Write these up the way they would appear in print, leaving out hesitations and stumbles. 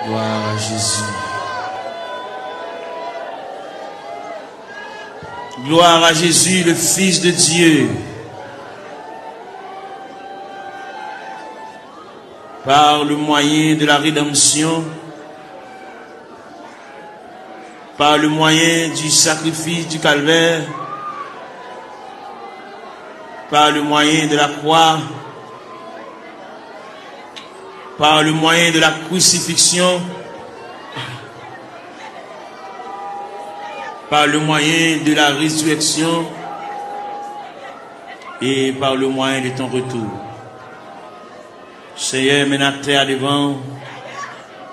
Gloire à Jésus. Gloire à Jésus, le Fils de Dieu. Par le moyen de la rédemption, par le moyen du sacrifice du calvaire, par le moyen de la croix, par le moyen de la crucifixion, par le moyen de la résurrection et par le moyen de ton retour. Seigneur, maintenant terre devant,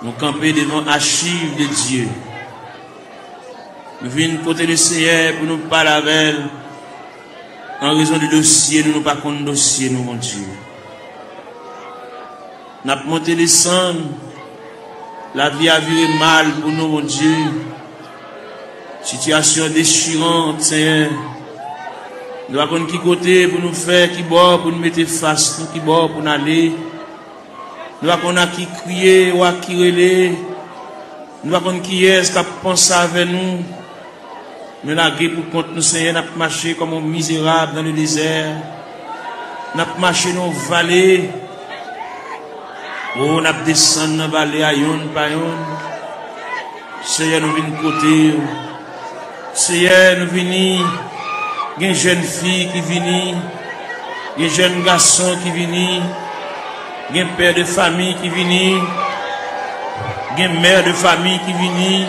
nous camper devant archives de Dieu. Nous venons côté le Seigneur pour nous parler avec elle. En raison du dossier, nous pas contre dossier, nous, mon Dieu. Nous avons monté descendre. La vie a viré mal pour nous, mon Dieu. Situation déchirante, Seigneur. Nous avons qui côté pour nous faire, qui bord pour nous mettre face, qui bord pour nous aller. Nous avons qui crier ou qui relais. Nous avons qui est-ce qui a pensé avec nous. Nous avons pour compte nous, Seigneur, nous avons marché comme un misérable dans le désert. Nous avons marché dans les vallées. Oh, nous avons descendu dans la vallée à yon par yon. Seigneur, nous venons côté. Seigneur, nous venons. Il y a une jeune fille qui vient. Il y a un jeune garçon qui vient. Il y a un père de famille qui vient. Il y a une mère de famille qui vient.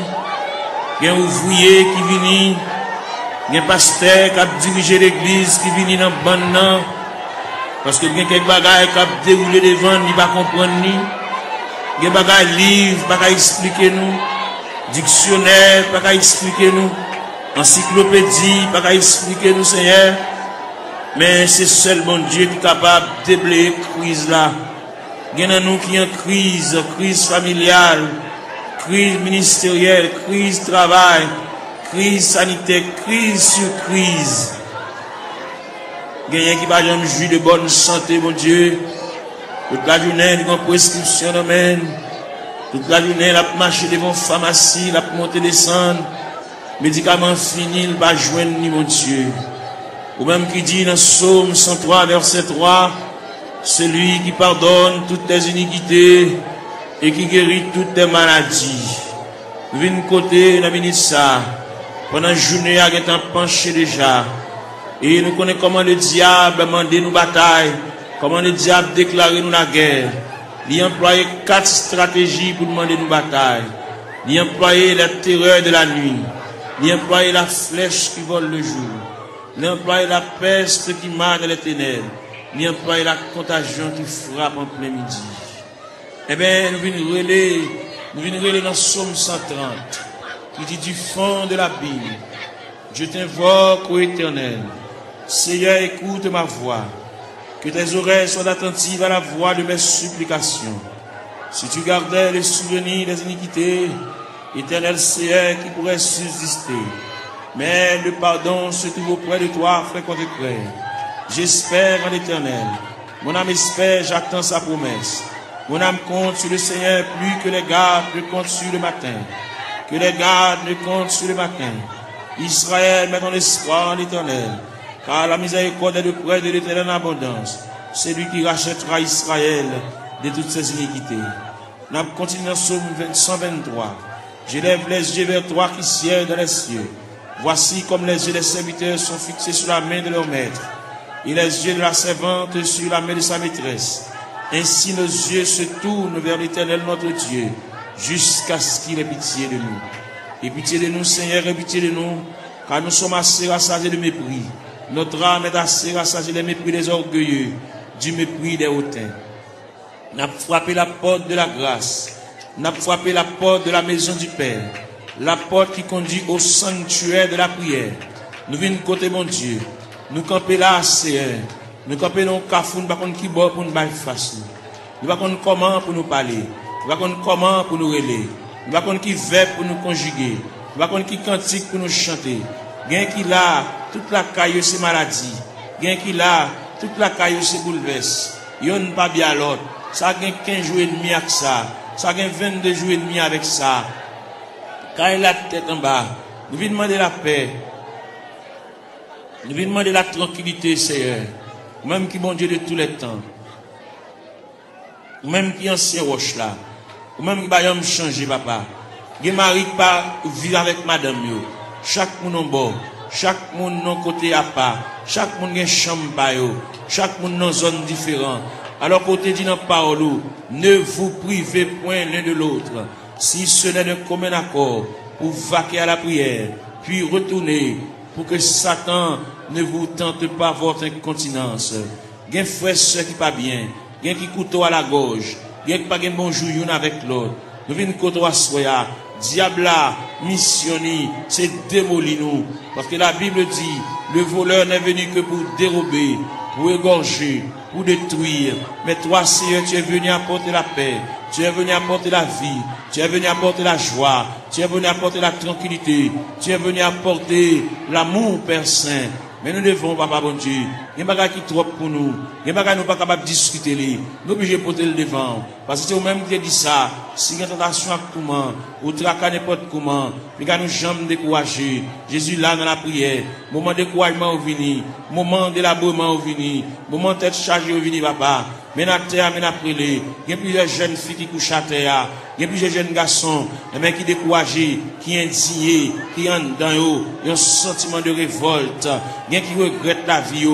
Il y a un ouvrier qui vient. Il y a un pasteur qui a dirigé l'église qui vient dans le ban. Parce que il y a quelques bagages qui ont déroulé devant, il ne va pas comprendre. Il y a des bagages livres, il ne va pas expliquer nous. Dictionnaire, il ne va pas expliquer nous. Encyclopédie, il ne va pas expliquer nous, Seigneur. Mais c'est seulement Dieu qui est capable de déblayer la crise là. Il y en a nous qui ont une crise familiale, crise ministérielle, crise travail, crise sanitaire, crise sur crise. Il y a qui va jamais jouir de bonne santé, mon Dieu. Toute la journée, il y a une prescription d'amène. Toute la journée, il a marché devant la pharmacie, il a monté descendre. Médicaments finis, il va joindre ni mon Dieu. Ou même qui dit dans Psaume 103, verset 3, celui qui pardonne toutes tes iniquités et qui guérit toutes tes maladies. Nous venons côté, nous venons ça. Pendant la journée, il y a un temps penché déjà. Et nous connaissons comment le diable a demandé nos batailles, comment le diable a déclaré nous la guerre. Il a employé 4 stratégies pour demander nos batailles. Il a employé la terreur de la nuit. Il a employé la flèche qui vole le jour. Il a employé la peste qui marche dans les ténèbres. Il a employé la contagion qui frappe en plein midi. Eh bien, nous venons relire dans Psaume 130, qui dit du fond de la Bible, je t'invoque, ô Éternel. Seigneur, écoute ma voix. Que tes oreilles soient attentives à la voix de mes supplications. Si tu gardais les souvenirs des iniquités, Éternel Seigneur, qui pourrait subsister. Mais le pardon se trouve auprès de toi, frère contre frère. J'espère en l'Éternel. Mon âme espère, j'attends sa promesse. Mon âme compte sur le Seigneur plus que les gardes ne comptent sur le matin. Que les gardes ne comptent sur le matin. Israël, met ton espoir en l'Éternel. Car la miséricorde est de près de l'Éternel en abondance. C'est lui qui rachètera Israël de toutes ses iniquités. Nous continuons dans Psaume 123. J'élève les yeux vers toi qui sièges dans les cieux. Voici comme les yeux des serviteurs sont fixés sur la main de leur maître, et les yeux de la servante sur la main de sa maîtresse. Ainsi nos yeux se tournent vers l'Éternel notre Dieu, jusqu'à ce qu'il ait pitié de nous. Et pitié de nous, Seigneur, et pitié de nous, car nous sommes assez rassasiés de mépris. Notre âme est assez rassasiée des mépris des orgueilleux, du mépris des hautains. Nous avons frappé la porte de la grâce. Nous avons frappé la porte de la maison du Père. La porte qui conduit au sanctuaire de la prière. Nous venons côté mon Dieu. Nous camper là, Seigneur. Nous camper dans le cafou, nous ne savons pas qui bord pour nous faire face. Nous ne savons pas comment pour nous parler. Nous ne savons pas comment pour nous relayer. Nous ne savons pas qui verbe pour nous conjuguer. Nous ne savons pas qui cantique pour nous chanter. Gain qui là, toute la caille c'est maladie. Gain qui là, toute la caille c'est bouleverse. Yon pas bien l'autre. Ça gagne 15 jours et demi avec ça. Ça gagne 22 jours et demi avec ça. Quand il a la tête en bas, nous venons demander la paix. Nous venons demander la tranquillité, Seigneur. Même qui bon Dieu de tous les temps. Ou même qui ancien roche là. Ou même qui va changer, papa. Il y a mari qui va vivre avec madame. Chaque monde en bord. Chaque monde dans côté à part. Chaque monde a une chambre. Chaque monde dans une zone différente. Alors, côté dit dans la parole, ne vous privez point l'un de l'autre. Si ce n'est d'un commun accord, pour vaquer à la prière, puis retourner, pour que Satan ne vous tente pas votre incontinence. Il y a un frère qui pas bien. Il y a qui couteau à la gorge. Il y a qui pas bon jour avec l'autre. Nous venons couteau à soya. Diable missionné, c'est démolir nous. Parce que la Bible dit, le voleur n'est venu que pour dérober, pour égorger, pour détruire. Mais toi, Seigneur, tu es venu apporter la paix. Tu es venu apporter la vie. Tu es venu apporter la joie. Tu es venu apporter la tranquillité. Tu es venu apporter l'amour, Père Saint. Mais nous devons, Papa bon Dieu, il y a des bagages qui trop pour nous. Il y a des bagages qui nous pas capables de discuter. Nous sommes obligés de porter le devant. Parce que c'est vous-même qui dit ça. Si il y a une tentation à comment, ou traquer n'importe comment, nous ne jamais décourager. Jésus là dans la prière. Moment de découragement au vini. Moment d'élaboration au vini. Moment de tête chargée au vini, papa. Mais à terre, mais après les. Il y a plusieurs jeunes filles qui couchent à terre. Il y a plusieurs jeunes garçons, mais qui découragés, qui indignés, qui ont dans eux, un sentiment de révolte. Il y a qui regrettent la vie.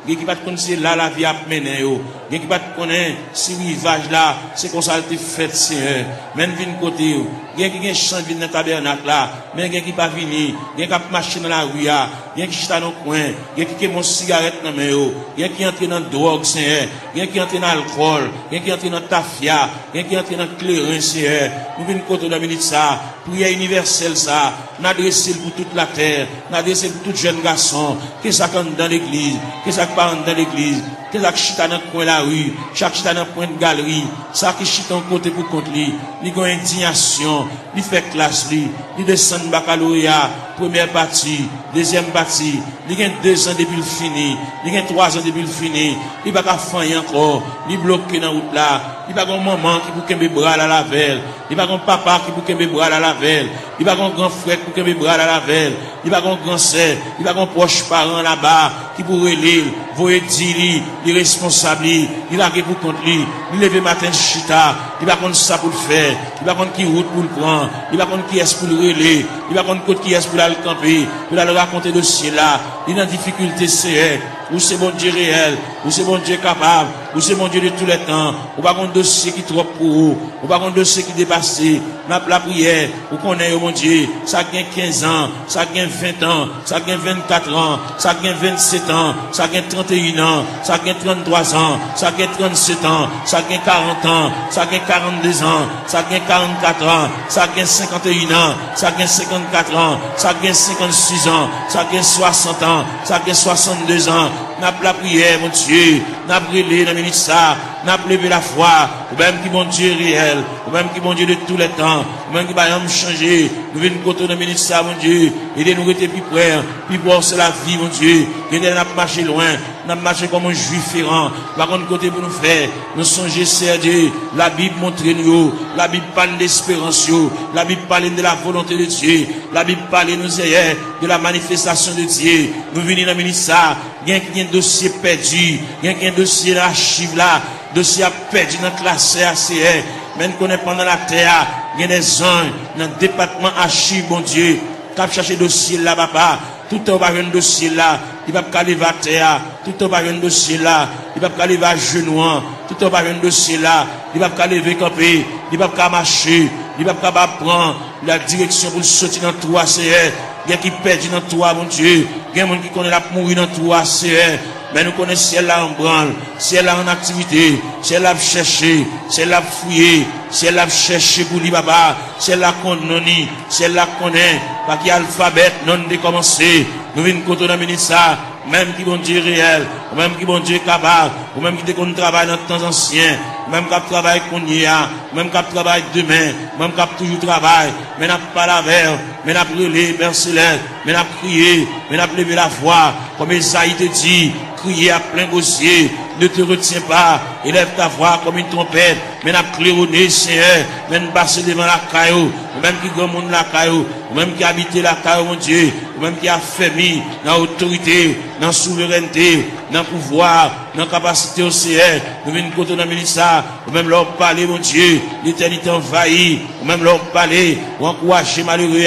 Il y a qui pas connaître là la vie a mené. Il y a qui pas connaître si rivage là, c'est comme ça a été fait, Seigneur. Même vin côté. Il y a qui chante vin dans le tabernacle là, mais il y a qui pas venir. Il y a qui marcher dans la rue. Il y a qui chita dans le coin. Il y a qui mon cigarette dans mes mains. Il y a qui entre dans la drogue, Seigneur. Il y a qui entre dans l'alcool. Il y a qui entre dans la tafia. Il y a qui entre dans le clairin, Seigneur. Nous venons côté de minute ça. Prière universelle ça. N'adresser pour toute la terre. N'adresser pour tout jeune garçon. Que ça compte dans l'église. Que ça parle dans l'église. Que ça chita dans le coin de la rue. Chaque chita dans le point de galerie. Ça qui chita en côté pour contre lui. Il y a une indignation. Il fait classe lui. Il descend baccalauréat. Première partie. Deuxième partie. Il y a 2 ans depuis le fini. Il y a 3 ans depuis le fini. Il va pas faire encore. Il bloqué dans la route là. Il va avoir un maman qui pour qu'un bras à la velle. Il va avoir un papa qui pour qu'un bras à la velle. Il va avoir un grand frère pour qu'un bras à la velle. Il va avoir un grand sœur. Il va avoir un proche parent là-bas qui pourrait l'île. Voyez dire les responsables. Il va pour contre lui. Il lève matin chita. Il va contre ça pour le faire. Il va contre qui route pour le prendre. Il va contre qui est pour le relais. Il va contre qui est pour aller camper. Pour aller raconter le ciel là. Il a une difficulté, c'est ou c'est bon Dieu réel, ou c'est bon Dieu capable, ou c'est bon Dieu de tous les temps, ou pas un dossier qui est trop pour vous, ou pas un dossier qui dépasse, la prière, ou qu'on est, mon Dieu, ça gagne 15 ans, ça gagne 20 ans, ça gagne 24 ans, ça gagne 27 ans, ça gagne 31 ans, ça gagne 33 ans, ça gagne 37 ans, ça gagne 40 ans, ça gagne 42 ans, ça gagne 44 ans, ça gagne 51 ans, ça gagne 54 ans, ça gagne 56 ans, ça gagne 60 ans, ça gagne 62 ans. N'a pas la prière, mon Dieu. N'a pas brûlé dans minute ça. N'a pas levé la foi. Ou même qui, mon Dieu, réel. Ou même qui, mon Dieu, de tous les temps. Ou même qui va rien changer. Nous venons côté dans minute ça, mon Dieu. Aidez-nous rester plus près. Puis voir, c'est la vie, mon Dieu. Aidez-nous à marcher loin. N'a marché comme un juif errant. Par contre, côté pour nous faire. Nous songer, c'est Dieu. La Bible montre nous. La Bible parle d'espérance. La Bible parle de la volonté de Dieu. La Bible parle nous hier de la manifestation de Dieu. Nous venons dans minute ça. Il y a un dossier perdu, il y a un dossier d'archive là, dossier perdu dans la classe ACR, même qu'on est pendant la terre, il y a des anges dans le département archive, bon Dieu, qui a cherché dossier là, papa, tout au bas un dossier là, il va pas aller à terre, tout au bas un dossier là, il va pas aller à genoux, tout au bas un dossier là, il va pas lever camper, il va pas marcher, il va pas prendre la direction pour sortir dans tout ACR. Il y a qui perdent dans toi, mon Dieu. Il y a des gens qui connaissent la mourir dans toi, c'est mais nous connaissons si elle là en branle, si elle là en activité, si elle là chercher, si elle là fouiller, si elle là chercher pour lui, papa, si elle là connaît, si elle là connaît, pas qu'il y a alphabet non décommencé. Nous venons côté dans minute ça, même qui bon Dieu réel, ou même qui bon Dieu capable, ou même qui déconne travail dans le temps ancien, même qui travaille qu'on y a, même qui travaille demain, même qui toujours travail, mais n'a pas la verre, mais n'a brûlé, Père Céleste, mais n'a crié, mais n'a levé la voix, comme Esaïe te dit, crier à plein gosier, ne te retiens pas. Élève ta voix comme une trompette. Mais n'a claironné, Seigneur. Mais nous passer devant la caillou. Ou même qui grand monde la caillou. Ou même qui habite la caillou, mon Dieu. Ou même qui a fermé dans l'autorité, dans la souveraineté, dans le pouvoir, dans la capacité au Seigneur. Nous venons côté dans Mélissa. Ou même leur parler, mon Dieu. L'éternité envahie. Ou même leur parler. Ou encourager malheureux.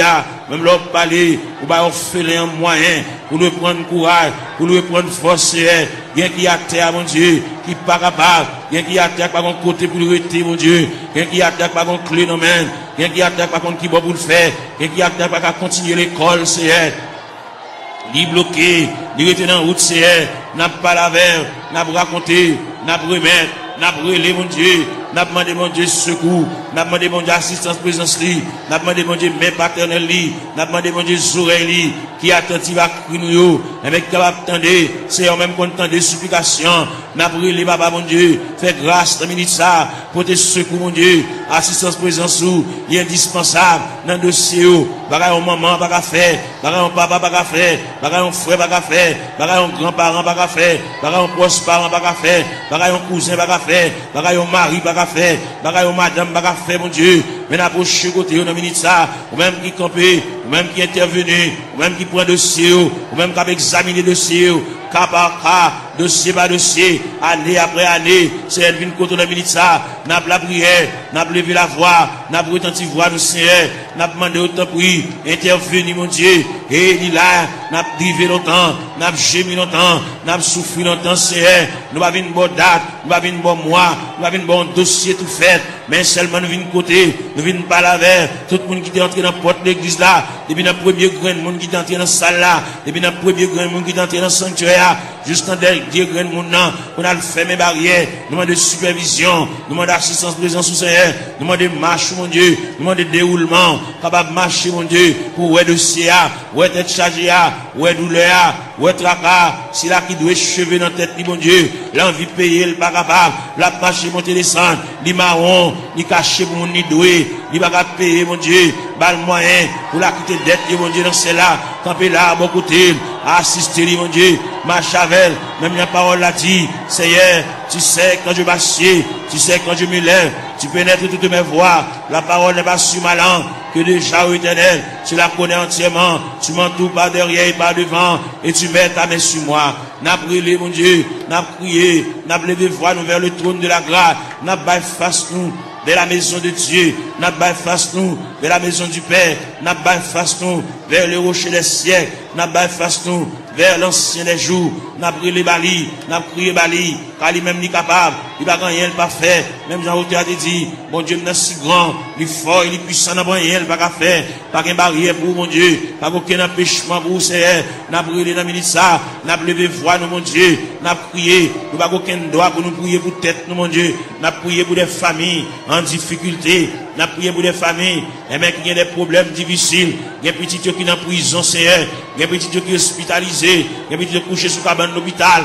Même leur parler. Ou bah offrir un moyen pour nous prendre courage, pour nous prendre force. Bien qui a terre, mon Dieu, qui pas capable. Bien qui a terre par un côté pour le rester, mon Dieu. Bien qui a terre par un clé dans main. Bien qui a terre par contre qui va pour le faire. Bien qui a terre par continuer l'école, Seigneur. Ni bloqué, ni rester dans la route, Seigneur. N'a pas la verre, n'a pas raconté, n'a pas remettre, n'a pas relé, mon Dieu. N'a pas demandé, mon Dieu, secours. N'a pas demandé, mon Dieu, assistance, présence, n'a pas demandé, mon Dieu, main paternelle, n'a pas demandé, mon Dieu, oreilles, qui attentive à nous, avec capable d'attendre, c'est en même content de supplication. N'a pas relé, papa, mon Dieu, fais grâce, dans minute ça, pour tes secours, mon Dieu, assistance, présence, il est indispensable, dans le dossier, bagay on maman, bagay faire, bagay on papa, bagay faire, bagay on frère, bagay faire, bagay on grand-parent, bagay faire, bagay on proche parent, bagay faire, bagay on cousin, bagay faire, bagay on mari, bagay faire, bagay on madame, bagay faire, mon Dieu, mais n'approche côté, on a minute ça, ou même qui campé, ou même qui intervenu, ou même qui prend dossier, ou même qui a examiné dossier, cas par cas, dossier par dossier, année après année, c'est elle vient côté, on a minute ça, n'a pas la prière, n'a pas levé la voix, n'a pas retenti voix, nous Seigneur, n'a pas demandé autant prix, intervenu, mon Dieu, et il là, n'a pas privé longtemps, n'a pas gémi longtemps, n'a pas souffert longtemps, Seigneur, nous avons une bonne date, nous avons une bonne mois, nous avons un bon dossier tout fait, mais seulement nous venons côté, nous venons pas la vers, tout le monde qui est entré dans la porte de l'église là, depuis le premier grain de monde qui est entré dans la salle là, depuis le premier grain de monde qui est entré dans le sanctuaire, juste en dernier grain de monde là, on a fait mes barrières, nous demandons de supervision, nous demandons d'assistance présence au Seigneur, nous demandons de marche, mon Dieu, nous demandons de déroulement, capable de marcher, mon Dieu, pour ouais dossier, ouais tête chargée, ouais douleur, ouais tracas, si là qui doit cheveux dans la tête, mon Dieu, l'envie de payer, le pas capable, la marche monter descendre, ni marron, ni caché pour mon ni doué, ni pas capable payer, mon Dieu, bal moyen, pour la quitter dette, mon Dieu, dans celle-là, camper là, à bon côté, assister, mon Dieu, marche avec, même la parole l'a dit, Seigneur, tu sais quand je m'assieds, tu sais quand je me lève, tu pénètres toutes mes voies, la parole n'est pas sur ma langue, que déjà, ô Éternel, tu la connais entièrement, tu m'entoures par derrière et par devant, et tu mets ta main sur moi. N'a brûlé, mon Dieu, n'a prié, n'a levé voix nous vers le trône de la grâce, n'a pas face nous vers la maison de Dieu, n'a pas face nous vers la maison du Père, n'a pas face nous vers le rocher des siècles, n'a pas face nous vers l'ancien des jours, n'a brûlé Bali, n'a prié Bali, car lui-même n'est capable, il va rien pas faire, même Jean-Roté a dit, mon Dieu, il est si grand, il est fort, il est puissant, n'a rien pas faire, pas qu'une barrière pour mon Dieu, pas aucun empêchement pour Seigneur, n'a brûlé dans minute ça, n'a levé voix, nous, mon Dieu, n'a prié, nous pas aucun droit pour nous prier pour tête, nous, mon Dieu, n'a prié pour des familles en difficulté, n'a prié pour des familles, et même qui ont des problèmes difficiles, il y a des petits qui sont en prison, Seigneur, il y a des petits qui sont hospitalisés, il y a des petits qui sont couchés sous cabane de l'hôpital,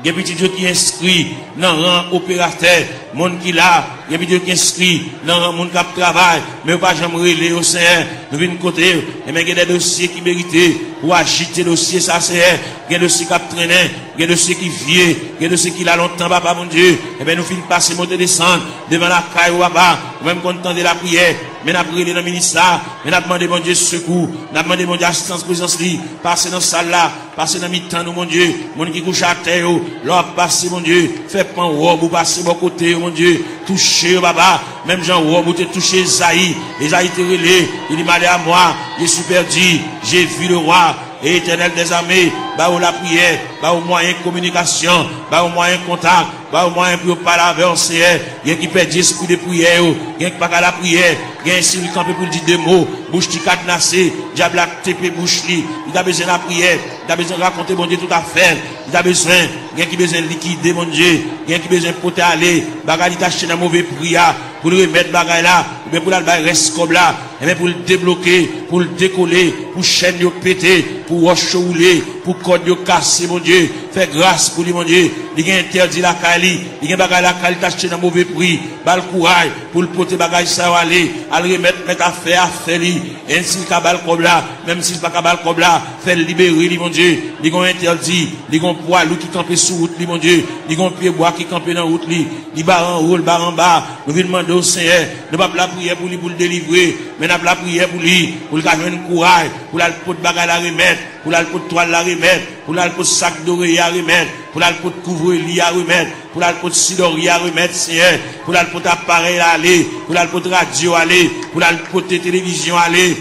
il y a des petits qui sont inscrits dans le rang opérateur, monde qui là, il y a des petits qui sont inscrits dans le rang monde qui travaille, mais pas jamais relé au Seigneur, nous venons côté, et même il y a des dossiers qui méritent pour agiter le dossier, ça Seigneur, il y a des dossiers qui traînent, il y a des dossiers qui viennent, il y a des dossiers qui là longtemps, papa mon Dieu, et bien nous finissons passer, monter, descendre, devant la caille, papa, même content de la prière, mais n'a prié dans le ministère, mais n'a demandé mon Dieu secours, n'a demandé mon Dieu assistance, présence, passer dans la salle là, passer dans le mi-temps, mon Dieu, mon qui couche à terre, l'or passer, mon Dieu, fait pan robe, ou passer bon côté, mon Dieu, toucher, papa, même Jean robe, ou te toucher Esaïe, Esaïe te relé, il dit, malé à moi, j'ai super dit, j'ai vu le roi, et Éternel des armées, bah au la prière, bah au moyen de communication, bah au moyen de contact, bah au moyen pour parler avec un Seigneur, il y a qui perd l'esprit de prière, il y a qui pas qu'à la prière, il y a un s'il campé pour dire des mots, bouche qui cadenassée, diable a tapé bouche li, il a besoin de la prière, il a besoin de raconter mon Dieu tout à fait, il a besoin, il y a qui besoin de liquider mon Dieu, il y a qui besoin de porter aller, bagarre il acheté dans mauvais prière, pour le remettre bagarre là, mais pour la reste comme là, et bien pour le débloquer, pour le décoller, pour chaîne yo péter, pour roche rouler, pour code yo casser mon Dieu, fais grâce pour lui mon Dieu, il a interdit la Kali, il a bagay la Kali t'acheter dans mauvais prix, bal courage pour le porter bagay ça aller, à le remettre mettre affaire li, ainsi qu'a bal comme là, même si pas bal comme là, fait libérer li mon Dieu, il a interdit, il a poids qui camper sur route li mon Dieu, il a pied bois qui camper dans route li, il bar en haut, bar en bas, nous venons demander au Seigneur, ne pas la prière pour lui pour le délivrer, mais n'a la prière pour lui, pour le faire courage, pour la porter bagay la remettre, pour la porter toile la remettre, pour la porter sac d'oreille à remettre, pour la porter couvre-lit à remettre, pour la porter sidori à remettre, Seigneur, pour la porter appareil à aller, pour la porter radio à aller, pour la porter télévision à aller,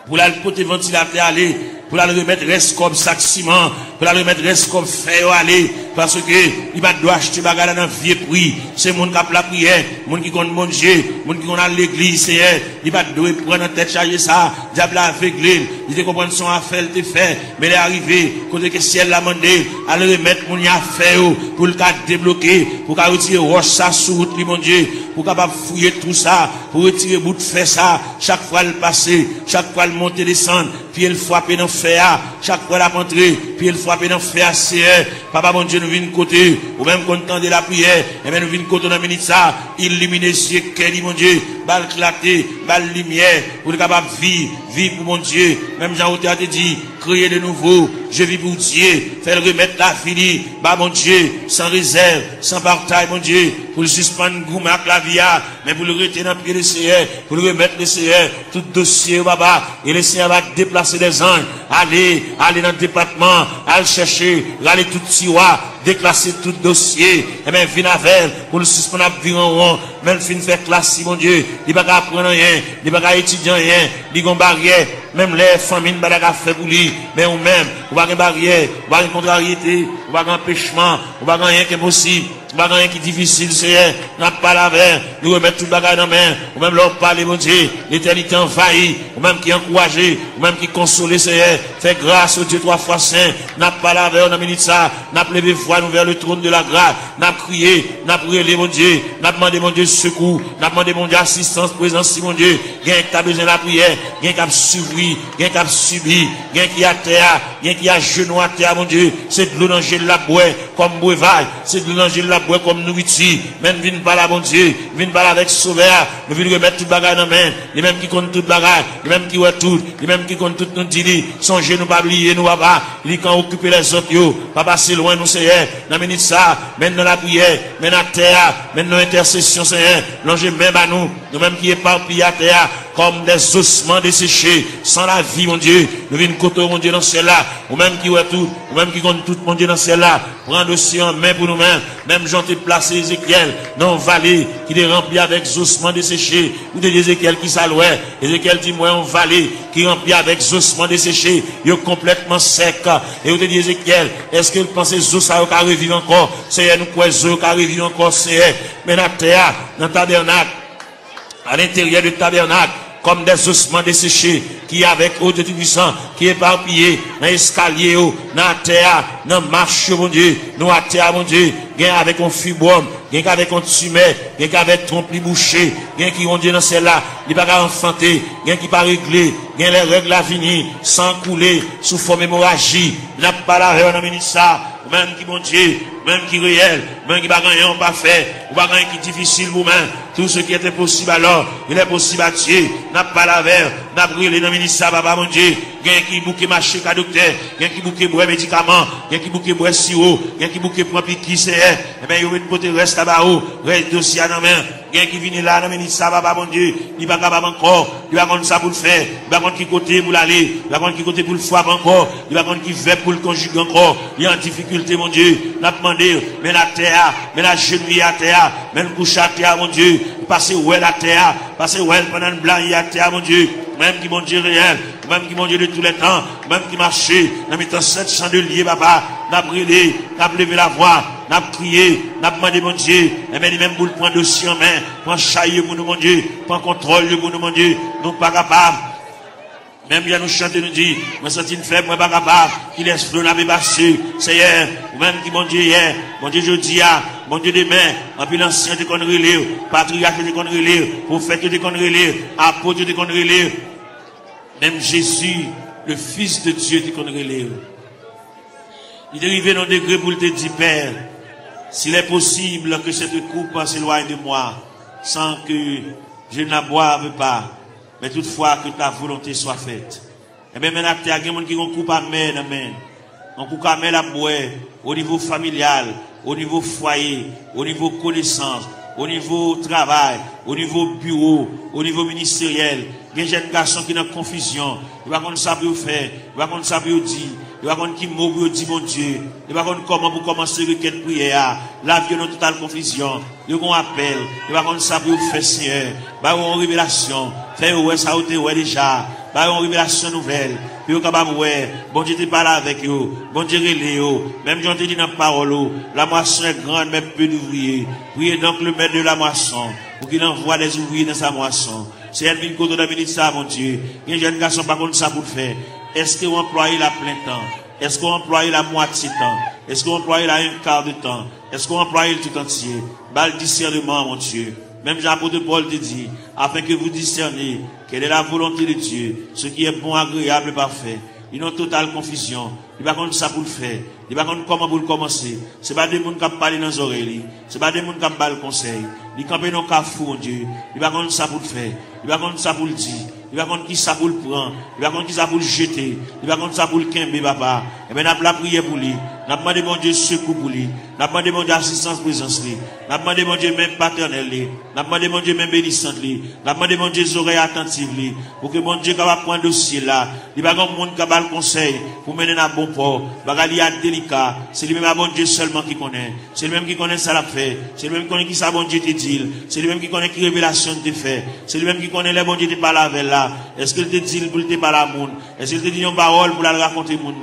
pour la porter ventilateur à aller, pour la remettre reste comme sac ciment, pour la remettre reste comme fer à aller, parce que il va devoir acheter bagarre dans vieux prix. C'est mon qui a la prière, mon qui compte mon Dieu, mon qui compte à l'église, Seigneur. Il va devoir prendre en tête charger ça, diable aveuglé, il te comprendre son affaire, il te fait, mais il est arrivé, côté que ciel l'a demandé, à le remettre mon affaire, pour le cas débloquer, pour qu'à retirer roche ça sous route, mon Dieu, pour capable fouiller tout ça, pour retirer bout de fer ça, chaque fois le passer, chaque fois le monter, descendre, puis le frapper dans fer, chaque fois la rentrer, puis le frapper dans fer, Seigneur. Papa, mon Dieu, nous venons côté, ou même content de la prière, et bien nous venons côté dans la minute ça, illuminer ce qu'est, mon Dieu, balle clarté, balle lumière, pour être capable de vivre pour mon Dieu, même Jean-Auté a dit, créer de nouveau, je vis pour Dieu, faire remettre la fini, bah mon Dieu, sans réserve, sans partage, mon Dieu, pour le suspendre gourmet avec la vie, mais pour le retenir dans le pied du Seigneur, pour le remettre le Seigneur, tout dossier, baba, et le Seigneur va déplacer des anges, aller dans le département, aller chercher, aller tout tiroir, déclasser tout dossier, et bien, venir avec, pour le suspendre à vivre en rond, même fin faire classe, mon Dieu, il va pas apprendre rien, il va pas étudier rien, il va barrière, même les familles, il va pas faire pour lui, mais ou même, ou pas une barrière, ou pas une contrariété, ou pas un empêchement, ou pas rien qui est possible. Pas rien qui est difficile, Seigneur. N'a pas la verre. Nous remettons tout le bagage dans la main. Ou même leur parler, mon Dieu. L'éternité envahie. Ou même qui encourage. Ou même qui console, Seigneur. Fait grâce au Dieu 3 fois saint. N'a pas la verre, on a mis ça. N'a levé voix nous vers le trône de la grâce. N'a crié. N'a prié, mon Dieu. N'a demandé, mon Dieu, secours. N'a demandé, mon Dieu, assistance, présence, mon Dieu. Gain qui a besoin de la prière. Gain qui a subi. Gain qui a subi. Gain qui a terre. Gain qui a genou à terre, mon Dieu. C'est de l'eau dans le la boue. Comme breuvage. C'est de l'eau dans le la boue comme nourriture, même viennent pas là, bon Dieu, viennent pas là avec sauveur, nous venons remettre tout bagage dans la main, les mêmes qui comptent tout bagage, les mêmes qui voient tout, les mêmes qui comptent tout nous dit, songez nous pas oublier, nous papa, ils quand occuper les autres, yo, pas passer loin, nous Seigneur, dans minute ça, même dans la prière, même dans la terre, même dans l'intercession, Seigneur, longez même à nous, nous mêmes qui éparpillés à terre, comme des ossements desséchés, sans la vie, mon Dieu, nous venons côté, mon Dieu, dans celle-là, ou même qui voient tout, ou même qui comptent tout, mon Dieu, dans celle-là, prendre aussi en main pour nous-mêmes, même j'en t'ai placé Ézéchiel dans une vallée qui est remplie avec ossements desséchés. Ou de Ézéchiel qui s'allouait. Ézéchiel dit, moi, une vallée qui est remplie avec ossements desséchés. Il est complètement sec. Et vous dit Ézéchiel, est-ce que vous pensez que ça va revivre encore? C'est nous quoi, ça va revivre encore, c'est mais dans la terre, dans le tabernacle, à l'intérieur du tabernacle, comme des ossements desséchés, qui avec eau de Tout-Puissant, qui est éparpillé, dans l'escalier, dans la terre, dans la marche, mon Dieu, nous à terre, mon Dieu, gain avec un fibrome, gain avec un tumeur, gain avec trompe bouché, gain qui ont Dieu dans celle-là, il va pas enfanter, gain qui pas réglé, gain les règles à venir, sans couler, sous forme hémorragie, n'a pas la règle, on a ça, même qui mon Dieu, même qui réel, même qui pas rien pas fait, ou pas rien qui difficile vous-même, tout ce qui était possible alors, il est possible à Dieu, n'a pas la verre, n'a brûlé dans le ministère, papa mon Dieu, gain qui bouquet marché qu'à docteur, gain qui bouquet boire médicaments, gain qui bouquet boire sirop, gain qui bouquet prend piqui, c'est, eh bien, il va poter reste là-bas, reste dossier dans la main, gain qui vient là dans le ministère, papa mon Dieu, il va pas capable encore, il va contre ça pour le faire, il va contre qui côté pour l'aller, il va contre qui côté pour le frapper encore, il va contre qui fait pour le conjuguer encore, il est en difficulté, mon Dieu, n'a demandé, mais la terre, mais la genouille à terre, mais le couche à terre, mon Dieu, passez où est la terre, passez où est pendant le blanc à terre, mon Dieu, même qui mon Dieu réel, même qui mon Dieu de tous les temps, même qui marchait, dans mes temps 700 de liés, papa, n'a brûlé, n'a levé la voix, n'a crié, n'a demandé mon Dieu, et bien, même pour le prendre dossier en main, prendre chaillé pour nous, mon Dieu, prendre contrôle pour nous, mon Dieu, nous pas capables. Même bien nous chanter, nous dit, moi senti une faible, moi pas capable, qui laisse flot n'a pas passé, Seigneur, ou même qui mon Dieu hier, mon Dieu jeudi, mon Dieu demain, en plus l'ancien de qu'on relève, patriarche de qu'on relève, prophète de qu'on relève, apôtre de qu'on relève, même Jésus, le Fils de Dieu de qu'on relève. Il est arrivé dans le degré pour te dire, Père, s'il est possible que cette coupe s'éloigne de moi, sans que je ne la boive pas, mais toutefois que ta volonté soit faite. Et bien maintenant, il y a des gens qui ont coupe amen, amen. On coupe amen à boire, au niveau familial, au niveau foyer, au niveau connaissance, au niveau travail, au niveau bureau, au niveau ministériel. Il y a des jeunes garçons qui sont en confusion. Ils ne savent pas ça pour faire, ils ne savent pas ça pour dire. Il va qu'on qui mot pour dire mon Dieu. Il va qu'on comment pour commencer requête prière. La vie dans totale confusion. Il qu'on appelle. Il va qu'on ça pour faire Seigneur. Bah une révélation. Faire ouais ça ouais déjà. Bah une révélation nouvelle. Puis au capable ouais. Bon Dieu te parle avec eux. Bon Dieu relève eux. Même Jean te dit dans parole. La moisson est grande mais peu d'ouvriers. Priez donc le maître de la moisson pour qu'il envoie des ouvriers dans sa moisson. C'est elle qui côté de ministre ça mon Dieu. Il y a un jeune garçon par contre ça pour faire. Est-ce qu'on emploie la plein temps? Est-ce qu'on emploie la moitié temps? Est-ce qu'on emploie la un quart de temps? Est-ce qu'on emploie le tout entier? Bal discernement, mon Dieu. Même Jean-Apôtre Paul te dit, afin que vous discerniez quelle est la volonté de Dieu, ce qui est bon, agréable et parfait. Ils ont totale confusion. Il va contre ça pour le faire. Il va contre comment pour le commencer. C'est pas des gens qui parlent dans les oreilles. C'est pas des gens qui parlent le conseil. Ils campent dans le cafou, mon Dieu. Il va contre ça pour le faire. Il va contre ça pour le dire. Il va contre qui ça pour le prendre. Il va contre qui ça pour le jeter. Il va contre ça pour le quimber, papa. Et bien, nous avons prié pour lui. Nous avons demandé, mon Dieu, secours pour lui. Nous avons demandé, mon Dieu, assistance, présence, lui. Nous avons demandé, mon Dieu, même paternel, lui. Nous avons demandé, mon Dieu, même bénissante, lui. Nous avons demandé, mon Dieu, oreilles attentives, lui. Pour que, mon Dieu, capable prendre dossier là. Il va contre monde capable le conseil pour mener à bon port. Il y a délicat. C'est lui-même, mon Dieu, seulement qui connaît. C'est lui-même qui connaît ça l'a fait. C'est lui-même qui connaît qui ça, bon Dieu, te dit. C'est lui-même qui connaît qui révélation te fait. C'est lui-même qui connaît les bon Dieu, te parle avec là. Est-ce qu'il te dit pour te parler à monde? Est-ce qu'il te dit une parole pour la raconter monde?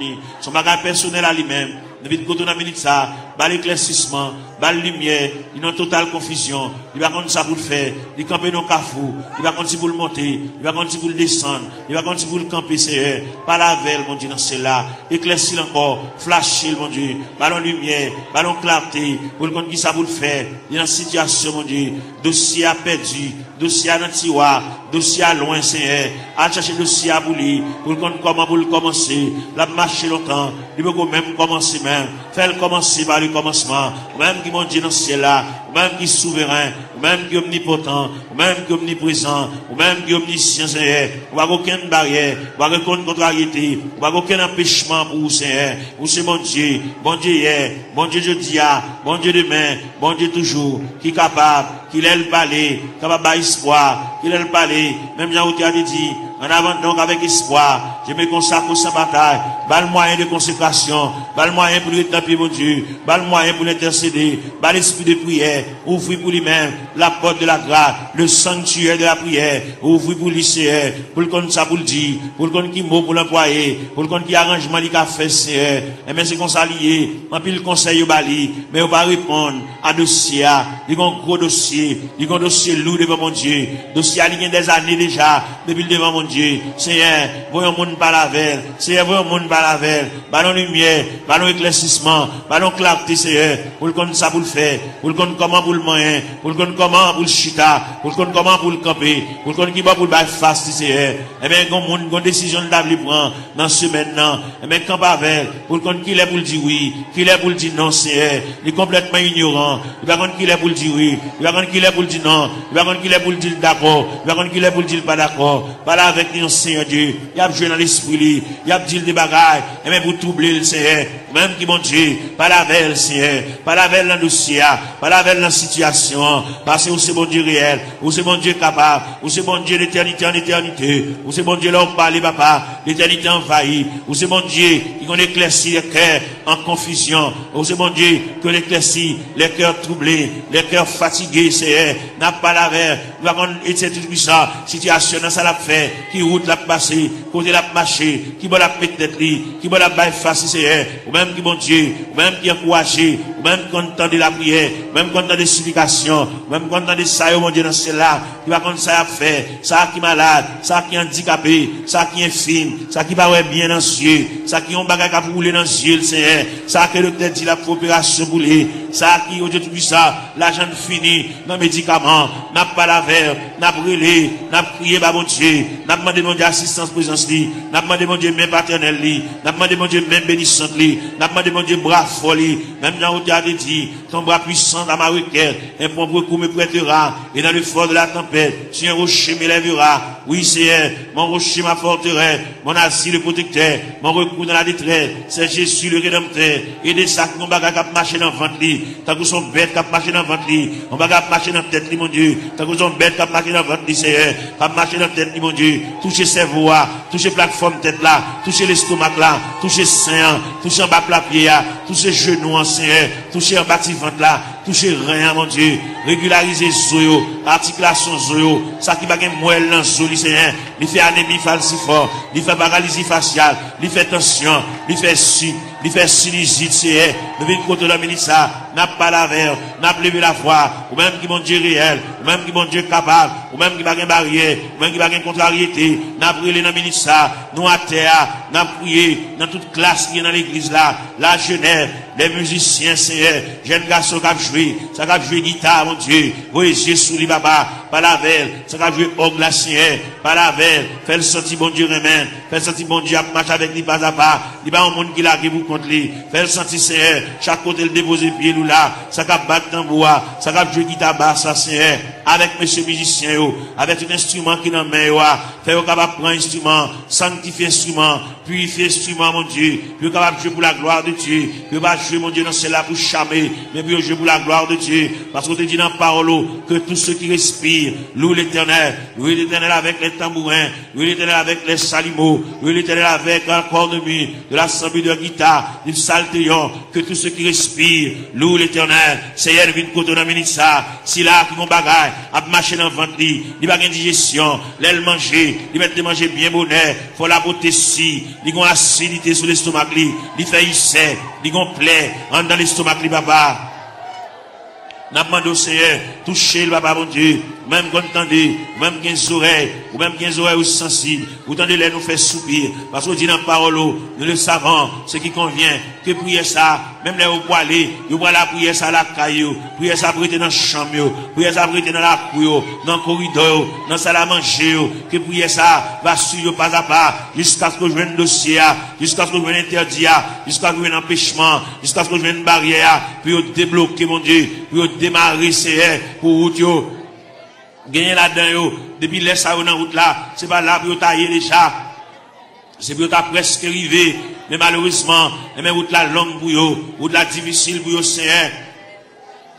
Son bagage personnel à lui-même. Depuis que tu as mis ça, bas l'éclaircissement, bas la lumière, il est en totale confusion. Il va continuer ça pour le faire. Il va camper dans le cafou. Il va continuer pour le monter. Il va continuer pour le descendre. Il va continuer pour le camper, Seigneur. Pas la veille, mon Dieu, dans celle-là. Éclaircir encore. Flasher, mon Dieu. Ballon lumière. Ballon clarté. Pour le continuer ça pour le faire. Il y a une situation, mon Dieu. Dossier à perdu. Dossier à tiroir. Dossier à loin, Seigneur. À chercher dossier à bouler. Pour le comment pour le commencer. La marcher longtemps. Il veut même commencer même. Fais-le commencer par le commencement. Même qui mon Dieu dans ce ciel-là. Même qui est souverain. Même qui est omnipotent. Même qui est omniprésent. Même qui est omniscient, Seigneur. On va aucune barrière. On va aucune contrariété. On va aucun empêchement pour vous, Seigneur. Vous, c'est mon Dieu. Bon Dieu hier. Bon Dieu jeudi. Bon Dieu demain. Bon Dieu toujours. Qui est capable. Qu'il ait le palais. Capable d'espoir. Qu'il ait le palais. Même Jean-Outi a dit. En avant donc avec espoir, je me consacre sans bataille. Bas le moyen de consécration, bas le moyen pour l'établir mon Dieu, bas le moyen pour l'intercéder, bas l'esprit de prière, ouvrir pour lui-même la porte de la grâce, le sanctuaire de la prière, ouvrir pour lui, Seigneur, pour le compte ça pour le dire, pour le compte qui mot pour l'employer, pour le compte qui arrangement il a fait, Seigneur. Et bien c'est qu'on s'allie, en plus le conseil au bali, mais on va répondre à dossier, il y a un gros dossier, il y a un dossier lourd devant mon Dieu, dossier il y a des années déjà, depuis devant mon Dieu. Seigneur, voyons monde par la veille. Seigneur, voyons monde par la veille. Ballon lumière, ballon éclaircissement, ballon clarté, Seigneur. Pour le compte ça pour le faire. Pour le compte comment pour le moyen. Pour le compte comment pour le chita. Pour le compte comment pour le camper. Pour le compte qui va pour le bail face, Seigneur. Eh bien, une décision de l'avenir prend dans ce maintenant. Eh bien, camp avec. Pour le compte qu'il est pour le dire oui. Qu'il est pour le dire non, Seigneur. Il est complètement ignorant. Il va compte qu'il est pour le dire oui. Il va compte qu'il est pour le dire non. Il va compte qu'il est pour le dire d'accord. Il va compte qu'il est pour le dire pas d'accord. Voilà avec nous, Seigneur Dieu. Il y a joué dans l'esprit, il y a dit des bagailles, et même pour troubler le Seigneur, même qui, mon Dieu, pas la veille, Seigneur, pas la veille dans le dossier, pas la veille dans la situation, parce que vous c'est bon Dieu réel, vous c'est bon Dieu capable, vous c'est bon Dieu d'éternité en éternité, vous c'est bon Dieu là où parle, papa, l'éternité envahie, vous c'est bon Dieu qui connaît éclairci les cœurs en confusion, vous c'est bon Dieu qui éclairci les cœurs troublés, les cœurs fatigués, Seigneur, n'a pas la veille, nous avons été tout puissant, situation dans ça l'a fait, qui route l'a passé, côté l'a marché, qui va la mettre tête li, qui va la baille face, Seigneur, ou même qui bon Dieu, ou même qui encouragé, ou même content de la prière, même content de supplication, même content de ça, mon Dieu, dans cela, qui va contre ça à faire, ça qui est malade, ça qui est handicapé, ça qui est infime, ça qui va bien dans les yeux, ça qui ont bagage à rouler dans les yeux, le Seigneur, ça que le docteur dit la opération boulée, ça qui, au Dieu tout ça, l'argent fini, dans les médicaments, n'a pas la verre, n'a brûlé, n'a prié, bah, mon Dieu, n'a demandé mon Dieu assistance, présence, n'a demandé mon Dieu, même paternel, n'a demandé mon Dieu, même bénissante, n'a demandé mon Dieu, bras folie, même dans le théâtre dit, ton bras puissant dans ma requête, un pauvre coup me prêtera, et dans le fort de la tempête, si un rocher m'élèvera, oui, Seigneur, mon rocher ma forteresse, mon asile protecteur, mon recours dans la détresse, c'est Jésus le Rédempteur, et des sacs, mon bagage à marcher dans le ventre, tant que son bête qui marcher dans le ventre, mon bagage à marcher dans la tête, mon Dieu, tant que son bête qui marcher dans le ventre, Seigneur, qui marcher dans la tête, mon Dieu, toucher ses voix, toucher plateforme tête là, toucher l'estomac là, toucher sein, toucher en bas la pied, toucher genoux en Seigneur, toucher en bas de ventre là, toucher rien, mon Dieu, régulariser zoyo, articulation zoyo, ça qui va gagner moelle dans zoyo, Seigneur, il fait anémie falciforme, il fait paralysie faciale, il fait tension, il fait sinusite, Seigneur, nous venons contre la ministre, n'a pas la verre, n'a pas levé la foi, ou même qui mon Dieu réel, ou même qui mon Dieu capable, ou même qui va gagner barrière, ou même qui va gagner contrariété, n'a brûlé dans la ministre, nous à terre, n'a prié dans toute classe qui est dans l'église là, la jeunesse, les musiciens, Seigneur, jeunes garçons qui ont joué, ça qui ont joué guitare, mon Dieu, voyez sous les baba, par la veille, ça qui ont joué orgue la Seigneur, par la veille, fait le sentir bon Dieu remède, fait le sentir bon Dieu à marcher avec lui pas à pas, il va un monde qui l'a qui vous contre lui, fait le sentir Seigneur, chaque côté le déposer pied ou là, ça qui a battre tambour, ça qui a joué guitare basse, Seigneur, avec monsieur musicien, avec un instrument qui dans main, fait au capable prendre instrument, sanctifier instrument, purifier instrument, mon Dieu, puis capable jouer pour la gloire de Dieu, puis pas jouer, mon Dieu, dans celle-là pour charmer, mais puis jouer pour la gloire de Dieu, parce qu'on te dit dans la parole, que tous ceux qui respirent, louent l'éternel avec les tambourins, louent l'éternel avec les salimos, louent l'éternel avec un corps de mie, de la sambi de guitare, du saltéon, que tous ceux qui respirent, louent l'éternel, Seigneur, vient côté dans minute ça, si là, qui vont bagaille, à marcher dans le ventre, il va gagner digestion, l'aile manger, il va te manger bien bonheur, faut la beauté si, il a acidité sur l'estomac, il fait ulcère, il a plaie, rentre dans l'estomac, papa. N'a demandé au Seigneur, toucher le papa, mon Dieu, même quand entendez, même 15 oreilles, ou même 15 oreilles sensibles, ou tendez les nous faire soupir, parce qu'on dit dans la parole, nous le savons, ce qui convient, que prier ça, même les au aller, vous voyez la prière ça à la caillou, prier ça prêter dans la chambre, prier ça prêter dans la cour, dans le corridor, dans la salle à manger, que prier ça, va suivre pas à pas, jusqu'à ce que je vienne dossier, jusqu'à ce que je vienne interdit, jusqu'à ce que je vienne empêchement, jusqu'à ce que je vienne barrière, puis débloquer, mon Dieu, puis démarrer, c'est pour vous, gagner là-dedans, depuis les ça dans la route là, c'est pas là pour tailler déjà, c'est pour presque arrivé, mais malheureusement, les route là longue pour vous, route là difficile pour vous, c'est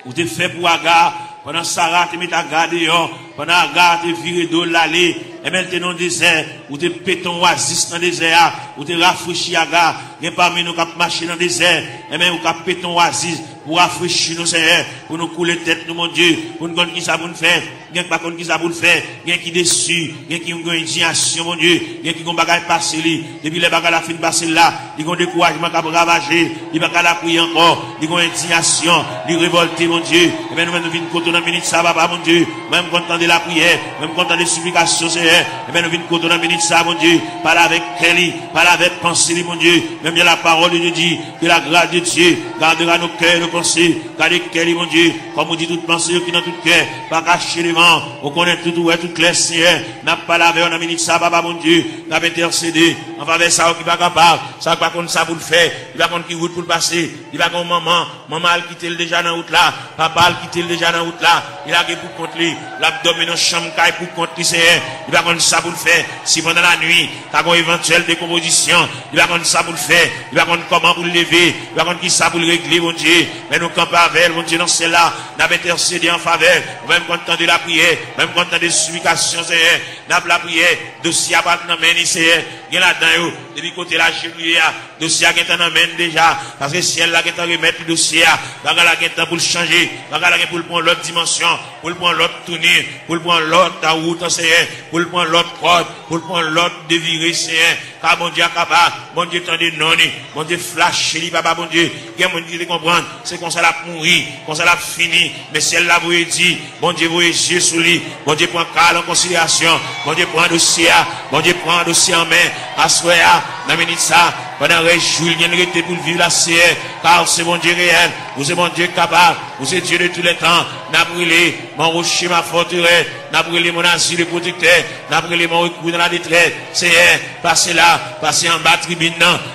vous te fait pour Agar, pendant Sarah te met à garder, pendant Agar te viré d'eau l'allée, et maintenant dans le désert, ou te péton oasis dans le désert, ou te rafraîchir Agar, et parmi nous qui marcher dans le désert, et même ou qui péton oasis, pour rafraîchir nos Seigneur, pour nous couler tête, nous, mon Dieu, pour nous connaître qui ça pour nous faire, il y a pas contre qui ça pour nous faire, il y a qui déçu, il y a qui ont une indignation, mon Dieu, il y a qui ont bagage passé li, depuis les bagages la fin passer là, ils ont découragement qui a ravager, ils ont la prier encore, ils ont indignation, ils révolter, mon Dieu, et bien nous venons côté dans la minute ça, papa, mon Dieu, même content de la prière, même content des supplications, Seigneur, et bien nous venons côté dans la minute ça, mon Dieu, parle avec Kelly, parle avec pensée, mon Dieu, même bien la parole de Dieu dit, que la grâce de Dieu gardera nos cœurs, nos pensées, gardez Kelly, mon Dieu, comme on dit toute pensée qui dans tout cœur, pas cacher les vents, on connaît tout, ouais, tout clair, Seigneur, n'a pas lavé, on a minute ça, papa, mon Dieu, n'a pas intercédé, on va vers ça, qui va capable, ça va contre ça pour le faire, il va contre qui route pour le passer, il va contre maman a quitté le déjà dans la route là, papa a quitté le déjà dans la route là, il a gagné pour contre lui, l'abdomen dans chambre caille pour contre lui, Seigneur, il va contre ça pour le faire, si pendant la nuit, t'as une éventuelle décomposition, il va contre ça pour le faire, il va contre comment pour le lever, il va contre qui ça pour le régler, mon Dieu, mais nous campons avec, mon Dieu, dans celle-là, n'a pas intercédé en faveur, même content de la prière, même content des supplications, Seigneur, n'a pas la prière, dossier à battre dans main, Seigneur, il y a là-dedans, depuis côté la cheville, dossier qui est en main déjà, parce que si elle là qui est en remettre le dossier, bagala qui est pour le changer, bagala qui est pour le prendre l'autre dimension, pour le prendre l'autre tournure, pour le prendre l'autre route, Seigneur, pour le prendre l'autre corde, pour prendre l'autre déviré, Seigneur. Car mon Dieu capable, mon Dieu tendez non, mon Dieu flash, papa, mon Dieu. Il y a mon Dieu qui comprend, c'est qu'on ça l'a mourir, qu'on ça l'a fini. Mais si elle l'a voulu dit, mon Dieu vous yeux sous lui, mon Dieu prend calme en considération, mon Dieu prend un dossier, mon Dieu prend un dossier en main, assoya, dans minute ça, pendant que Julien était pour vivre la CR, car c'est mon Dieu réel, vous êtes mon Dieu capable, vous êtes Dieu de tous les temps, n'a brûlé, mon rocher, ma forteresse, n'a brûlé mon asile de protecteur, n'a brûlé mon recours dans la détresse, Seigneur, passez là, passez en bas tribune,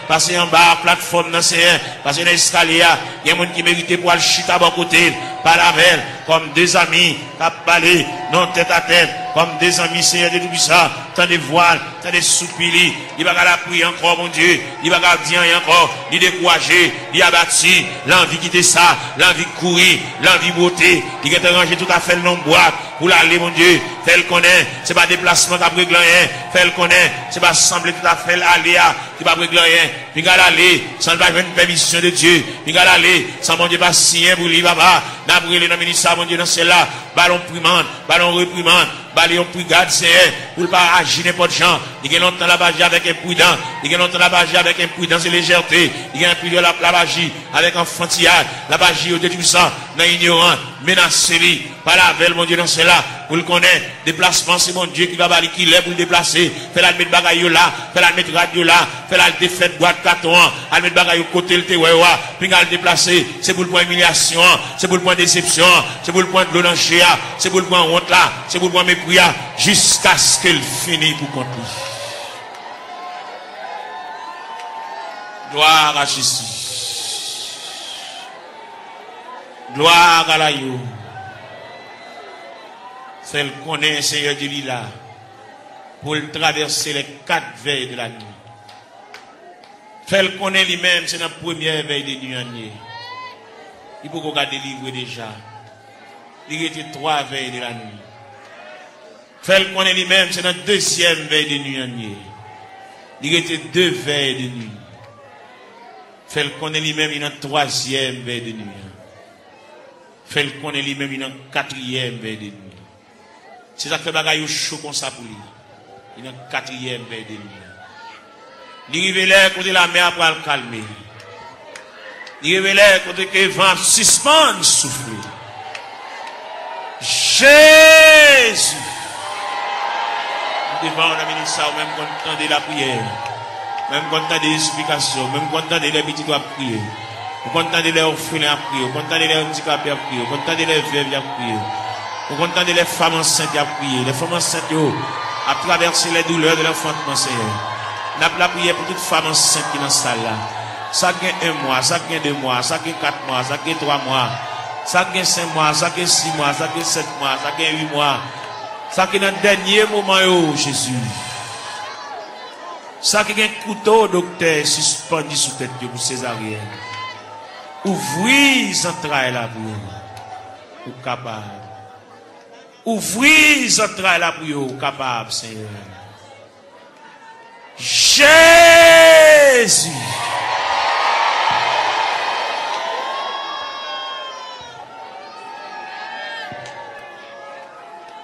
passez en bas plateforme, Seigneur, passez dans l'escalier, il y a des gens qui méritent pour aller chuter à bon côté, par la veille, comme deux amis, cap balé, non tête à tête, comme des amis, Seigneur de tout ça, tant de voiles, tant de soupili, il va la prier encore, mon Dieu, il va dire encore, il décourager, il abattu, l'envie quitter ça, l'envie courir, l'envie beauté, il va ranger tout à fait le nom boîte, pour l'aller, mon Dieu, fait le connaît, c'est pas déplacement qui a régler rien, fait le connaît, c'est pas sembler tout à fait l'aller, qui va régler rien, puis il va aller, sans pas une permission de Dieu, il va aller, sans mon Dieu pas signer pour lui, papa, n'a brûlé dans le ministère, mon Dieu, dans celle-là, ballon primande, ballon reprimande, ballon brigade, c'est pour ne pas agir n'importe gens, il y a longtemps la bagie avec imprudence, il y a longtemps la bagie avec imprudence et légèreté, il y a un peu de la bagie avec enfantillage, la bagie au détruit ça, dans l'ignorant, menacé, par la veille, mon Dieu, dans celle-là, pour le connaître, déplacement, c'est mon Dieu qui va balayer, qui l'est pour le déplacer, fait la mettre bagaille là, fait la mettre radio là, fait la défaite boîte carton, à mettre bagaille côté le tewewa, puis à le déplacer, c'est pour le point humiliation, c'est pour le point déception, c'est pour le point de l'onanger, c'est pour le point honte là, c'est pour le point mépris, jusqu'à ce qu'elle finisse pour compter. Gloire à Jésus. Gloire à la yo. Celle qu'on est, Seigneur Dieu, là, pour traverser les 4 veilles de la nuit. Celle qu'on est lui-même, c'est la première veille de nuit. Il faut qu'on a délivré déjà. Il était 3 veilles de la nuit. Celle qu'on est lui-même, c'est la deuxième veille de nuit. Il était 2 veilles de nuit. Celle qu'on est lui-même, il y a 3e veille de nuit. Celle qu'on est lui-même, il y a 4e veille de nuit. C'est ça que fait bagaille chaud comme ça pour lui. Il y a 4e veille de nuit. Il révèle côté la mer pour le calmer. Il révèle côté que le vent suspend souffler. Jésus. Devant la ministre, même quand on entend la prière, même quand on entend des explications, même quand on entend les petits doigts prier, quand on entend les orphelins à prier, quand on entend les handicapés à prier, quand on entend les veuves à prier. Vous entendez les femmes enceintes à prier. Les femmes enceintes à traverser les douleurs de l'enfantement, Seigneur. Nous avons la prière pour toutes les femmes enceintes qui sont dans la salle là. Ça gagne 1 mois, ça gagne 2 mois, ça gagne 4 mois, ça gagne 3 mois, ça gagne 5 mois, ça gagne 6 mois, ça gagne 7 mois, ça gagne 8 mois. Ça gagne dans le dernier moment, Jésus. Ça gagne un couteau, docteur, suspendu sous tête pour césarienne. Ouvrez les entrailles là pour vous. Ou capable. Ouvrez les entrailles là pour vous, capable, Seigneur. Jésus.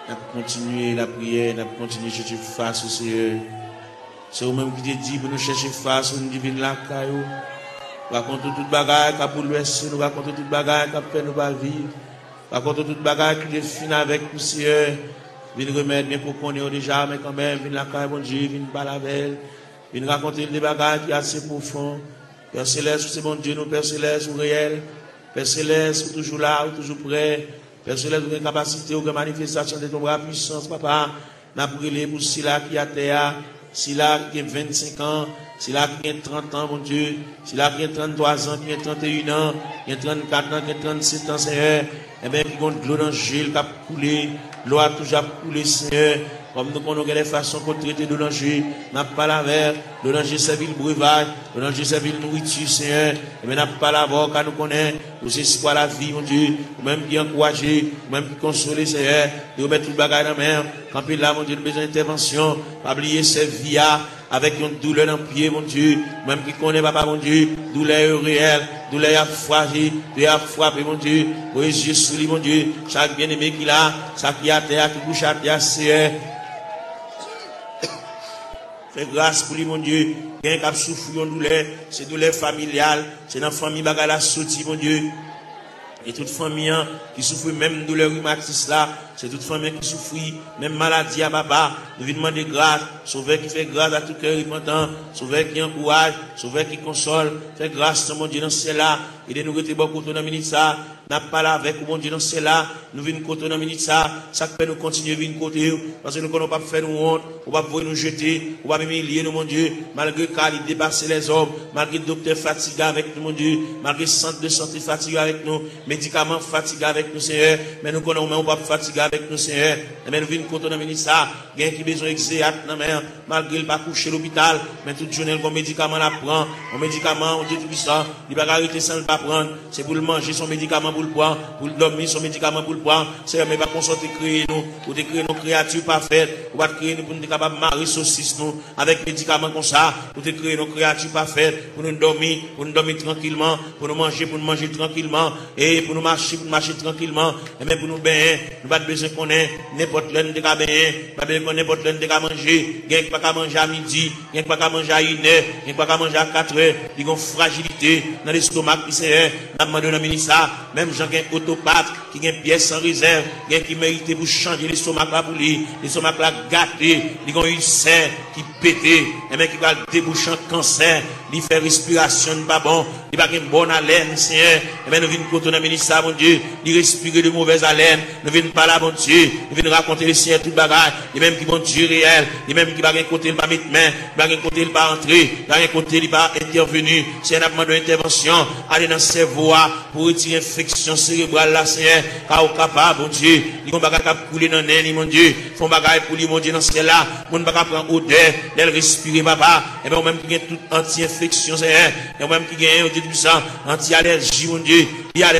Nous continuer la prière, nous continuer à chercher face au Seigneur. C'est vous-même qui te dit pour nous chercher face au divine la caillou. Nous racontons toute bagaille qui a bouleversé, nous racontons toute bagaille qui a fait nous pas vivre. Nous racontons toute bagaille qui est finie avec nous, Seigneur. Viens remettre bien pour qu'on ait déjà, mais quand même, viens la caille, bon Dieu, viens pas la belle. Viens raconter des bagailles qui sont assez profondes. Père Céleste, c'est bon Dieu, nous, Père Céleste, ou réel. Père Céleste, ou toujours là, ou toujours prêt. Père Céleste, vous avez capacité, vous avez manifestation de ton bras puissance, papa. N'a brûlé pour Sila qui a terre, Sila qui a 25 ans, Sila qui a 30 ans, mon Dieu, Sila qui a 33 ans, qui a 31 ans, qui a 34 ans, qui a 37 ans, Seigneur. Eh bien, qui compte l'eau dans le gel, qui a coulé, l'eau a toujours coulé, Seigneur. Comme nous connaissons les façons qu'on traite de l'onanger, n'a pas la mer, l'onanger servit le breuvage, l'onanger servit le nourriture, Seigneur. Et bien, n'a pas la voix, car nous connaissons, nous c'est quoi la vie, mon Dieu, même qui encourager, même qui consoler, Seigneur, de remettre tout le bagage dans la mer. Quand puis là, mon Dieu, nous besoin d'intervention, pas oublier cette vie avec une douleur dans le pied, mon Dieu, même qui connaît, papa, mon Dieu, douleur réelle, douleur à fragile, douleur à frapper, mon Dieu, oui, Jésus, souris, mon Dieu, chaque bien-aimé qui l'a, chaque qui a terre, qui bouge à terre, Seigneur. Fais grâce pour lui, mon Dieu. Quelqu'un qui a souffert en douleur, c'est douleur familiale, c'est dans la famille bagala sorti, mon Dieu. Et toute famille qui souffre même de douleur rhumatisme là, c'est toute famille qui souffre même maladie à papa. Nous venons demander grâce, sauveur qui fait grâce à tout cœur repentant, sauveur qui encourage, sauveur qui console, fait grâce mon Dieu dans cela. Et nous rester beaucoup dans la minute ça, n'a pas là avec mon Dieu dans cela, nous venons côté dans la minute ça fait nous continuer venir côté parce que nous ne pouvons pas faire nous honte, on va pas nous jeter, on va humilier nous mon Dieu, malgré qu'il dépasse les hommes, malgré le docteur fatigué avec nous mon Dieu, malgré le centre de santé fatigué avec nous, médicaments fatigués avec nous Seigneur, mais nous connaissons on pas fatigué avec nous Seigneur, mais nous venons côté dans la minute ça, gain qui besoin exéat dans mer, malgré le pas coucher l'hôpital, mais toute journée comme médicament la prend, un médicament on dit tout ça, il va arrêter sans le pas prendre, c'est pour le manger son médicament pour le prendre, pour le dormir son médicament pour le prendre, c'est mais pas consulter créer nous, pour créer nos créatures parfaites, pour créer nous pour nous capable marier saucisse nous avec médicaments comme ça, pour créer nos créatures parfaites, pour nous dormir tranquillement, pour nous manger tranquillement, et pour nous marcher tranquillement, et même pour nous baigner, nous pas besoin qu'on ait n'importe l'un de cas baigner, pas besoin qu'on ait n'importe l'un de cas manger, gagne pas qu'à manger à midi, gagne pas qu'à manger à 1h, gagne pas qu'à manger à 4h, ils ont fragilité dans l'estomac qui c'est, n'a demandé dans ministre même gens qui ont autopathe, qui ont pièces sans réserve, qui méritent pour changer l'estomac là pour lui, l'estomac là gâté, ils ont une serre qui pété, et même qui va déboucher un cancer, il fait respiration pas bon, il va une bonne haleine, Seigneur, et même nous venons côté dans ministre mon Dieu, il respire de mauvaise haleine, nous venons parler à mon Dieu, nous venons raconter le Seigneur tout bagage, et même qui bon Dieu réel, et même qui va rien côté le pas mettre main, il va rien côté le pas entrer, il va rien côté le pas intervenir, c'est un demande d'intervention, aller dans le cerveau pour retirer l'infection cérébrale là, Seigneur, car au capable, mon Dieu, ils vont pas couler dans l'air, mon Dieu, font bagaille pour lui, mon Dieu, dans ce là, mon pas prendre odeur, d'elle respirer, papa, et bien, même qui a toute anti-infection, Seigneur, et même qui a tout ça, anti-allergie, mon Dieu, il y a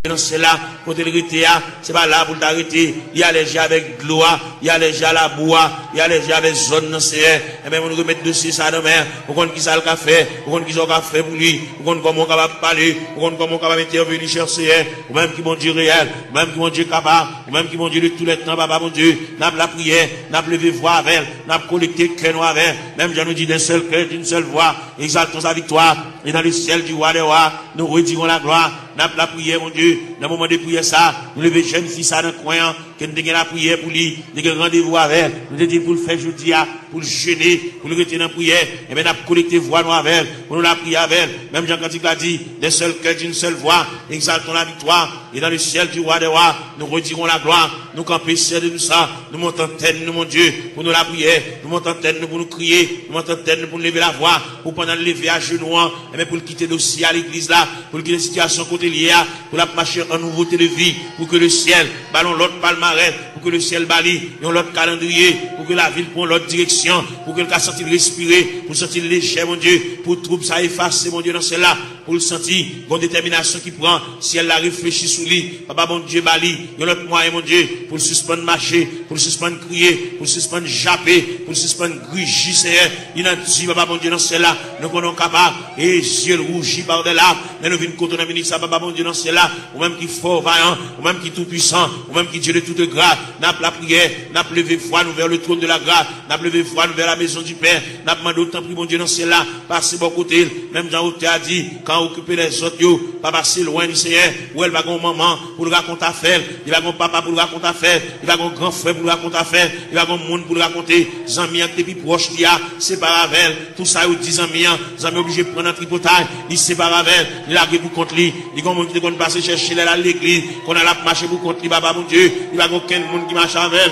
dans cela, quand il est c'est pas là pour t'arrêter. Il y a allergie avec de l'eau, il y a allergie à la bois, il y a allergie avec zone dans ce et bien, on nous remet dossier ça dans main. Pour qu'on qui ça le café, pour qu'on qui ça le café pour lui, pour qu'on comment on capable parler, pour qu'on comment on capable intervenir chercher, ou même qui mon Dieu réel, ou même qui mon Dieu capable, ou même qui mon Dieu de tous les temps, papa mon Dieu, n'a la prière, n'a levé voix avec, n'a collecté cœur noir avec, même je nous dis d'un seul cœur, d'une seule voix, exaltons sa victoire, et dans le ciel du roi des rois, nous retirons la gloire. N'a la prière, mon Dieu, dans le moment de prière ça, nous levons jeune fille ça dans le coin, que nous avons la prière pour lui, nous avons rendez-vous avec, nous avons dit pour le faire jeudi, pour le jeûner, pour le retirer dans la prière, et bien nous avons collecté voix nous avec, pour nous la prier avec, même Jean Cantique l'a dit, d'un seul cœur, d'une seule voix, exaltons la victoire, et dans le ciel du roi des rois, nous retirons la gloire, nous campons ciel de tout ça, nous montons tête, nous, mon Dieu, pour nous la prière, nous montons tête, nous pour nous crier, nous montons tête, nous pour nous lever la voix, pour pendant le lever à genoux, et bien pour le quitter dossier à l'église là, pour le quitter la situation côté liée, pour la marcher en nouveauté de vie, pour que le ciel, ballon l'autre palmarès, pour que le ciel balie, et l'autre calendrier, pour que la ville prenne l'autre direction, pour que le cas sentir respirer, pour sentir léger, mon Dieu, pour trouble ça effacer, mon Dieu, dans cela, pour le sentir, bonne détermination qui prend, si elle la réfléchit sous lui, papa, mon Dieu, balie, et l'autre moyen, mon Dieu, pour le suspendre marcher, pour le suspendre crier, pour le suspendre japper, pour le suspendre grugir, Seigneur, il a dit, papa, mon Dieu, dans cela, nous sommes capables, et yeux rougis par des larmes, mais nous venons contre la ça, papa, mon Dieu, dans cela, ou même qui fort, vaillant, ou même qui tout puissant, ou même qui Dieu de toute grâce, n'a la prière, n'a levé foi, nous vers le trône de la grâce, n'a levé foi, nous vers la maison du Père, n'a demandé autant pris, mon Dieu, dans cela, passer bon côté, même Jean Hauté a dit, quand occuper les autres, yo, pas passer loin du Seigneur, où elle va gon maman, pour le raconter à faire, il va gon papa pour le raconter à faire, il va gon grand frère pour le raconter à faire, il va gon monde pour le raconter, Zami, depuis proche, il y a, séparé avec, tout ça, ou 10 Zami, Zami obligé de prendre un tripotage, il sépare avec, il a pour contre lui, il va monde qui qu'on passe chercher à l'église, qu'on a la marché pour contre lui, papa, mon Dieu, il va aucun monde qui marche avec.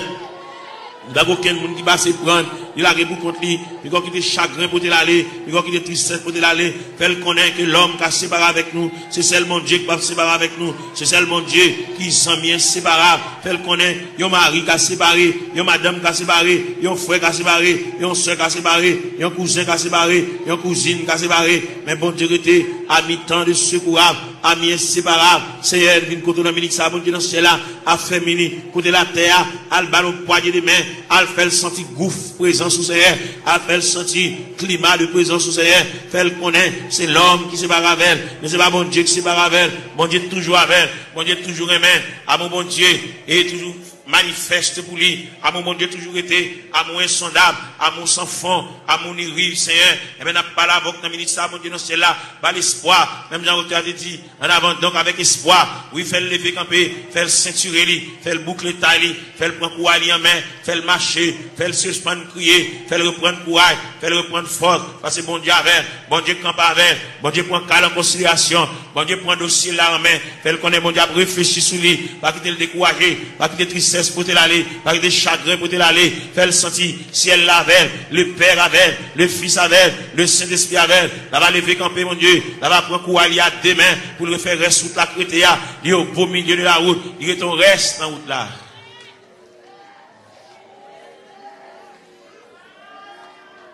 Il n'y a aucun monde qui va se prendre. Il a beaucoup contre lui. Il va quitter chagrin pour l'aller. Il va quitter tristesse pour l'aller. Fait connaître que l'homme qui a séparé avec nous, c'est seulement Dieu qui va séparer avec nous. C'est seulement Dieu qui s'en vient séparable. Fait connaître, il y a un mari qui a séparé, il y a madame qui a séparé, il y a un frère qui a séparé, il y a un soeur qui a séparé, il y a un cousin qui a séparé, il y a une cousine qui a séparé. Mais bon Dieu était à mi-temps de secourable, à mi-inséparable. Seigneur, vient côté dans minute ça, bon Dieu dans ce là, a fait mini, côté la terre, à le ballon poignet de main, à faire le sentir gouffre présence sous Seigneur, à faire le sentir climat de présence sous Seigneur, faire le connaître, c'est l'homme qui sépare avec elle, mais c'est pas bon Dieu qui sépare avec elle, bon Dieu toujours avec elle, bon Dieu toujours aimé, à mon bon Dieu, et toujours manifeste pour lui. Amour, mon Dieu, toujours été, amour insondable, amour sans fond, amour rive, Seigneur. Et bien, n'a pas la voix dans le ministère, mon Dieu, non, c'est là, pas l'espoir. Même Jean-Roch a dit, en avant, donc avec espoir, oui, fait le lever camper, fait le ceinturer, fait le boucler taille, fait le prendre courage en main, fait le marcher, fait le suspendre crier, fait le reprendre courage, fait le reprendre force, parce que bon Dieu avec, bon Dieu campe avec, bon Dieu prend calme en considération, bon Dieu prend dossier là en main, fait le connaître, bon Dieu réfléchir sur lui, pas quitter le décourager, pas quitter tristesse pour te l'aller, pas quitter chagrin pour te l'aller, fait le sentir, ciel avec, le Père avec, le Fils avec, le Saint-Esprit avec, là va lever camper mon Dieu, là va prendre courage à demain pour le faire rester sur la crétéa, il est au beau milieu de la route, il est ton reste dans la route là.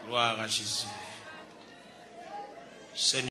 Gloire à Jésus. Seigneur.